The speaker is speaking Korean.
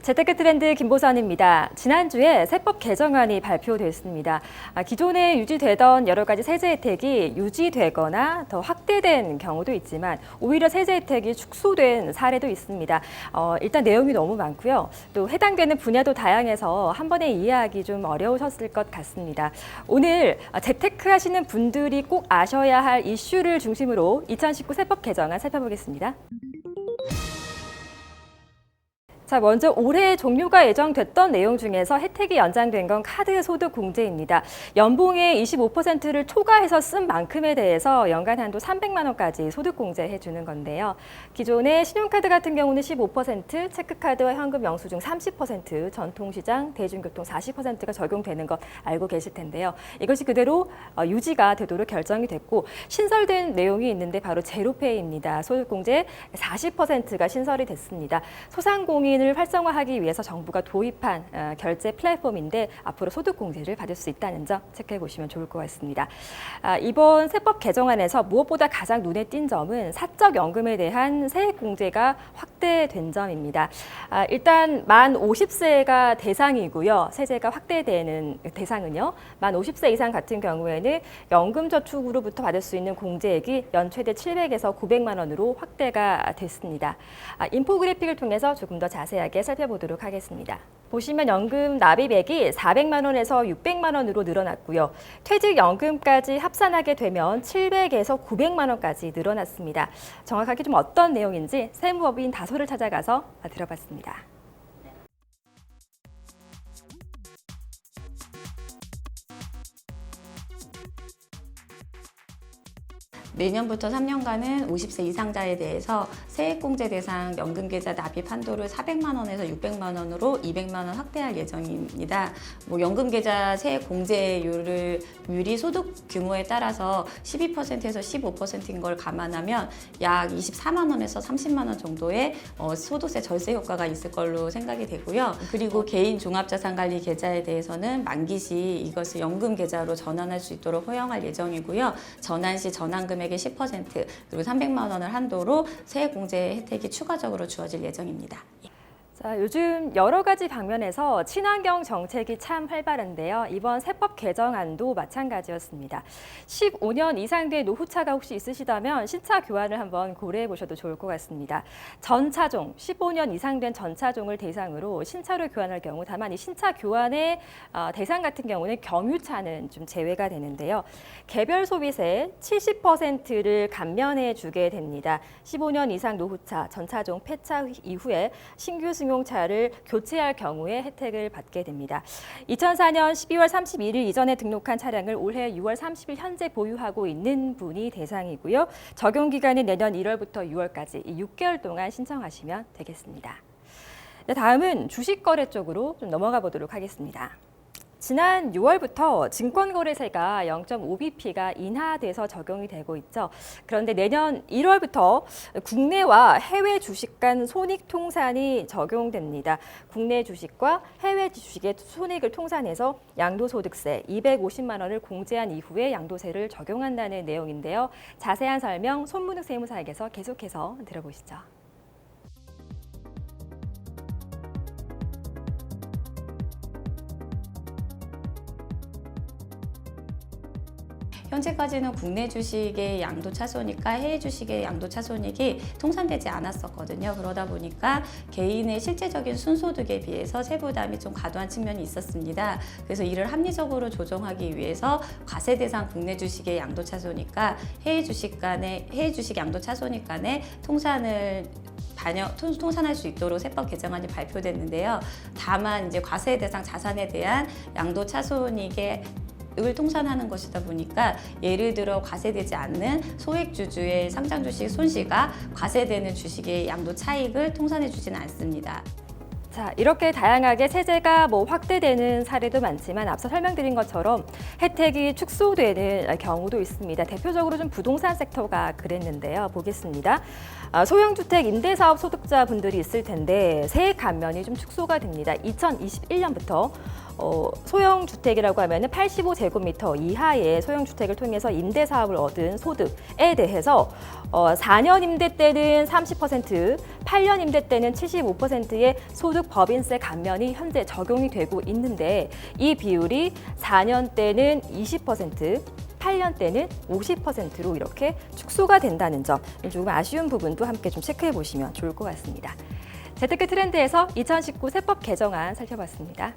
재테크 트렌드 김보선입니다. 지난주에 세법 개정안이 발표됐습니다. 기존에 유지되던 여러 가지 세제 혜택이 유지되거나 더 확대된 경우도 있지만 오히려 세제 혜택이 축소된 사례도 있습니다. 일단 내용이 너무 많고요. 또 해당되는 분야도 다양해서 한 번에 이해하기 좀 어려우셨을 것 같습니다. 오늘 재테크 하시는 분들이 꼭 아셔야 할 이슈를 중심으로 2019 세법 개정안 살펴보겠습니다. 자, 먼저 올해 종료가 예정됐던 내용 중에서 혜택이 연장된 건 카드 소득 공제입니다. 연봉의 25%를 초과해서 쓴 만큼에 대해서 연간 한도 300만 원까지 소득 공제해 주는 건데요. 기존의 신용카드 같은 경우는 15%, 체크카드와 현금 영수증 30%, 전통시장, 대중교통 40%가 적용되는 것 알고 계실 텐데요. 이것이 그대로 유지가 되도록 결정이 됐고 신설된 내용이 있는데 바로 제로페이입니다. 소득 공제 40%가 신설이 됐습니다. 소상공인 을 활성화하기 위해서 정부가 도입한 결제 플랫폼인데 앞으로 소득 공제를 받을 수 있다는 점 체크해 보시면 좋을 것 같습니다. 이번 세법 개정안에서 무엇보다 가장 눈에 띈 점은 사적 연금에 대한 세액 공제가 확대된 점입니다. 일단 만 50세가 대상이고요. 세제가 확대되는 대상은요. 만 50세 이상 같은 경우에는 연금저축으로부터 받을 수 있는 공제액이 연 최대 700에서 900만 원으로 확대가 됐습니다. 인포그래픽을 통해서 조금 더 자세하게 살펴보도록 하겠습니다. 보시면 연금 납입액이 400만 원에서 600만 원으로 늘어났고요. 퇴직연금까지 합산하게 되면 700에서 900만 원까지 늘어났습니다. 정확하게 좀 어떤 내용인지 세무법인 다소를 찾아가서 들어봤습니다. 내년부터 3년간은 50세 이상자에 대해서 세액공제 대상 연금계좌 납입 한도를 400만 원에서 600만 원으로 200만 원 확대할 예정입니다. 연금계좌 세액공제율이 소득 규모에 따라서 12%에서 15%인 걸 감안하면 약 24만 원에서 30만 원 정도의 소득세 절세 효과가 있을 걸로 생각이 되고요. 그리고 개인 종합자산관리 계좌에 대해서는 만기 시 이것을 연금계좌로 전환할 수 있도록 허용할 예정이고요. 전환 시 전환금액의 10% 그리고 300만 원을 한도로 세액공제 혜택이 추가적으로 주어질 예정입니다. 자, 요즘 여러 가지 방면에서 친환경 정책이 참 활발한데요. 이번 세법 개정안도 마찬가지였습니다. 15년 이상 된 노후차가 혹시 있으시다면 신차 교환을 한번 고려해 보셔도 좋을 것 같습니다. 전차종, 15년 이상 된 전차종을 대상으로 신차로 교환할 경우 다만 이 신차 교환의 대상 같은 경우는 경유차는 좀 제외가 되는데요. 개별 소비세 70%를 감면해 주게 됩니다. 15년 이상 노후차, 전차종 폐차 이후에 신규 승용차를 교체할 경우에 혜택을 받게 됩니다. 2004년 12월 31일 이전에 등록한 차량을 올해 6월 30일 현재 보유하고 있는 분이 대상이고요. 적용 기간은 내년 1월부터 6월까지 6개월 동안 신청하시면 되겠습니다. 네, 다음은 주식 거래 쪽으로 좀 넘어가 보도록 하겠습니다. 지난 6월부터 증권거래세가 0.5bp가 인하돼서 적용이 되고 있죠. 그런데 내년 1월부터 국내와 해외 주식 간 손익 통산이 적용됩니다. 국내 주식과 해외 주식의 손익을 통산해서 양도소득세 250만 원을 공제한 이후에 양도세를 적용한다는 내용인데요. 자세한 설명 손문욱 세무사에게서 계속해서 들어보시죠. 현재까지는 국내 주식의 양도차손익과 해외 주식의 양도차손익이 통산되지 않았었거든요. 그러다 보니까 개인의 실제적인 순소득에 비해서 세부담이 좀 과도한 측면이 있었습니다. 그래서 이를 합리적으로 조정하기 위해서 과세 대상 국내 주식의 양도차손익과 해외 주식 양도차손익 간의 통산을 통산할 수 있도록 세법 개정안이 발표됐는데요. 다만 이제 과세 대상 자산에 대한 양도차손익의 을 통산하는 것이다 보니까 예를 들어 과세되지 않는 소액주주의 상장 주식 손실과 과세되는 주식의 양도 차익을 통산해 주지는 않습니다. 자, 이렇게 다양하게 세제가 확대되는 사례도 많지만 앞서 설명드린 것처럼 혜택이 축소되는 경우도 있습니다. 대표적으로 좀 부동산 섹터가 그랬는데요. 보겠습니다. 소형주택 임대사업 소득자분들이 있을 텐데 세액 감면이 좀 축소가 됩니다. 2021년부터 소형 주택이라고 하면은 85제곱미터 이하의 소형 주택을 통해서 임대 사업을 얻은 소득에 대해서 4년 임대 때는 30%, 8년 임대 때는 75%의 소득 법인세 감면이 현재 적용이 되고 있는데 이 비율이 4년 때는 20%, 8년 때는 50%로 이렇게 축소가 된다는 점, 조금 아쉬운 부분도 함께 좀 체크해 보시면 좋을 것 같습니다. 재테크 트렌드에서 2019 세법 개정안 살펴봤습니다.